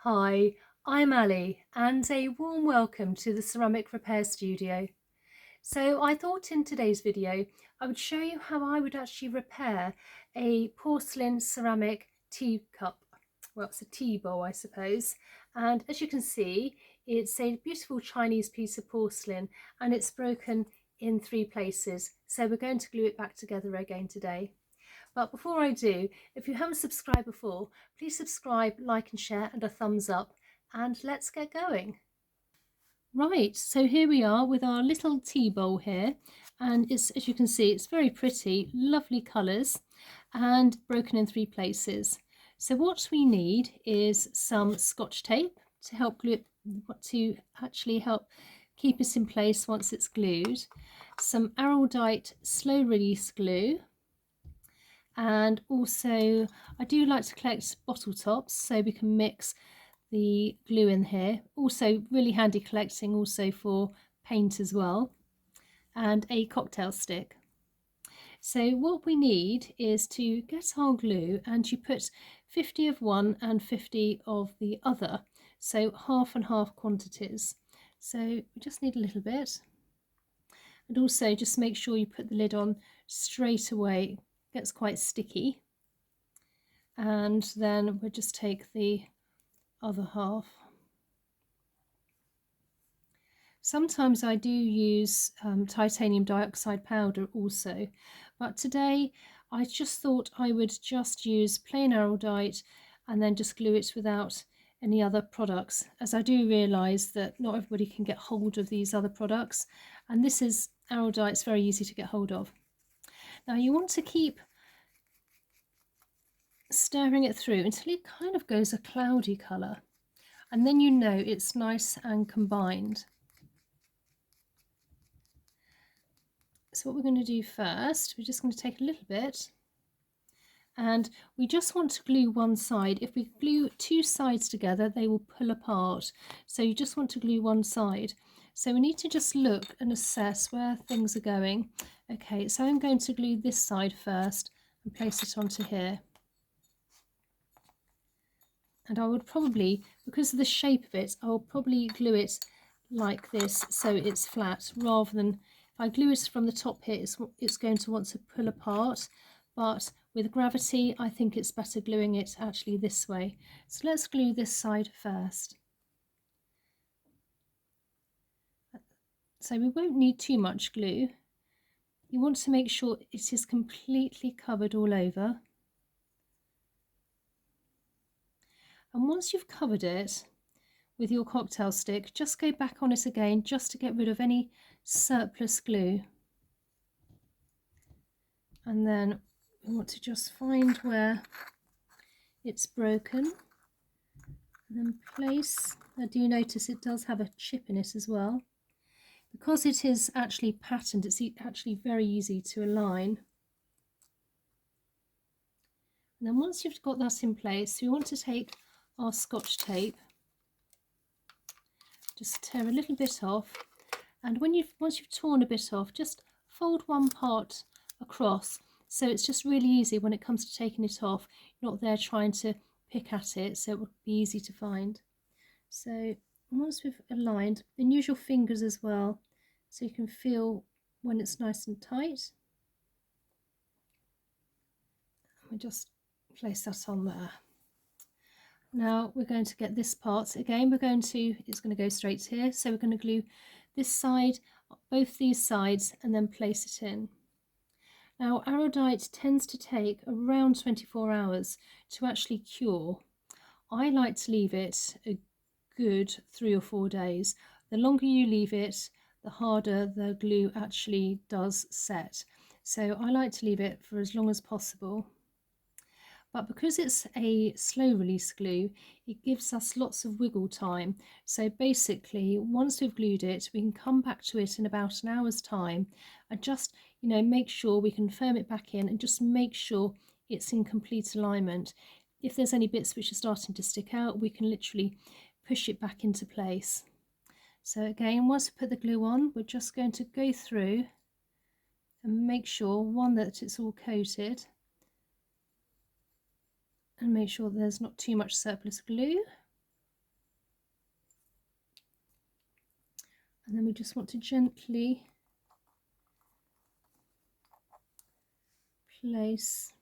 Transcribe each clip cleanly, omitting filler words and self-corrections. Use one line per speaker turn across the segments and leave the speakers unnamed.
Hi, I'm Ali and a warm welcome to the Ceramic Repair Studio. So I thought in today's video I would show you how I would actually repair a porcelain ceramic teacup. Well, it's a tea bowl, I suppose. And as you can see, it's a beautiful Chinese piece of porcelain and it's broken in 3 places. So we're going to glue it back together again today. But before I do, if you haven't subscribed before, please subscribe, like and share and a thumbs up, and let's get going. Right, so here we are with our little tea bowl here, and it's, as you can see, it's very pretty, lovely colours and broken in 3 places. So what we need is some Scotch tape to help glue it, to actually help keep it in place once it's glued, some Araldite slow release glue, and also I do like to collect bottle tops so we can mix the glue in here. Also really handy collecting also for paint as well, and a cocktail stick. So what we need is to get our glue, and you put 50 of one and 50 of the other, so half and half quantities. So we just need a little bit, and also just make sure you put the lid on straight away. It gets quite sticky. And then we'll just take the other half. Sometimes I do use titanium dioxide powder also, but today I just thought I would just use plain Araldite and then just glue it without any other products, as I do realise that not everybody can get hold of these other products, and this is Araldite. It's very easy to get hold of. Now you want to keep stirring it through until it kind of goes a cloudy colour, and then you know it's nice and combined. So what we're going to do first, we're just going to take a little bit, and we just want to glue one side. If we glue 2 sides together, they will pull apart, so you just want to glue one side. So we need to just look and assess where things are going. Okay, so I'm going to glue this side first and place it onto here. And I would probably, because of the shape of it, I'll probably glue it like this so it's flat, rather than if I glue it from the top here, it's going to want to pull apart. But with gravity, I think it's better gluing it actually this way. So let's glue this side first. So we won't need too much glue. You want to make sure it is completely covered all over. And once you've covered it with your cocktail stick, just go back on it again just to get rid of any surplus glue. And then we want to just find where it's broken and then place. I do notice it does have a chip in it as well. Because it is actually patterned, it's actually very easy to align. And then once you've got that in place, we want to take our Scotch tape, just tear a little bit off, and once you've torn a bit off, just fold one part across, so it's just really easy when it comes to taking it off. You're not there trying to pick at it, so it will be easy to find. So once we've aligned, then use your fingers as well, so you can feel when it's nice and tight. We just place that on there. Now we're going to get this part again. It's going to go straight here, so we're going to glue this side, both these sides, and then place it in. Now Araldite tends to take around 24 hours to actually cure. I like to leave it a good 3 or 4 days. The longer you leave it, the harder the glue actually does set. So I like to leave it for as long as possible. But because it's a slow release glue, it gives us lots of wiggle time. So basically, once we've glued it, we can come back to it in about an hour's time and just, make sure we can firm it back in and just make sure it's in complete alignment. If there's any bits which are starting to stick out, we can literally push it back into place. So again, once we put the glue on, we're just going to go through and make sure, that it's all coated, and make sure there's not too much surplus glue. And then we just want to gently place.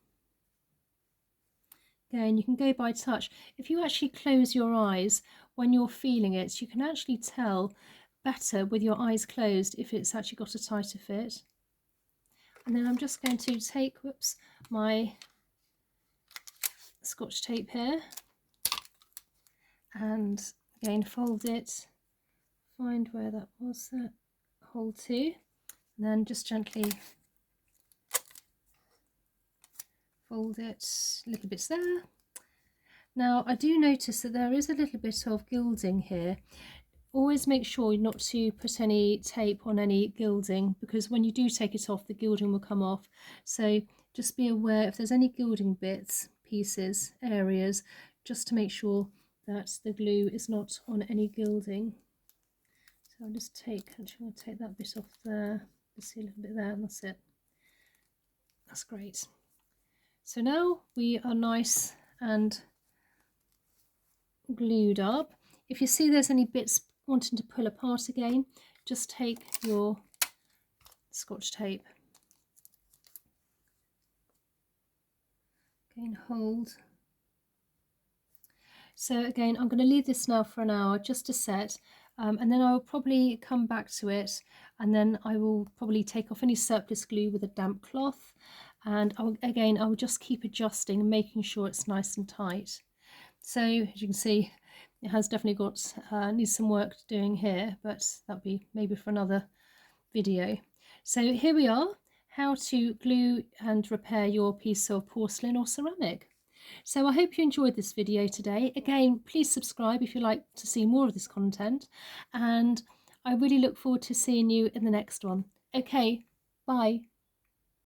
Again, you can go by touch. If you actually close your eyes when you're feeling it, you can actually tell better with your eyes closed if it's actually got a tighter fit. And then I'm just going to take, my Scotch tape here, and again fold it, find where that was, that hole too, and then just gently fold it a little bit there. Now I do notice that there is a little bit of gilding here. Always make sure not to put any tape on any gilding, because when you do take it off, the gilding will come off. So just be aware if there's any gilding bits, pieces, areas, just to make sure that the glue is not on any gilding. So I'll just actually I'll take that bit off there, just see a little bit there, and that's it. That's great. So now we are nice and glued up. If you see there's any bits wanting to pull apart again, just take your Scotch tape, again hold. So again, I'm going to leave this now for an hour just to set, and then I will probably come back to it, and then I will probably take off any surplus glue with a damp cloth, and I will just keep adjusting and making sure it's nice and tight. So as you can see, it has definitely got needs some work doing here, but that'll be maybe for another video. So here we are, how to glue and repair your piece of porcelain or ceramic. So I hope you enjoyed this video today. Again, please subscribe if you like to see more of this content, and I really look forward to seeing you in the next one. Okay, bye.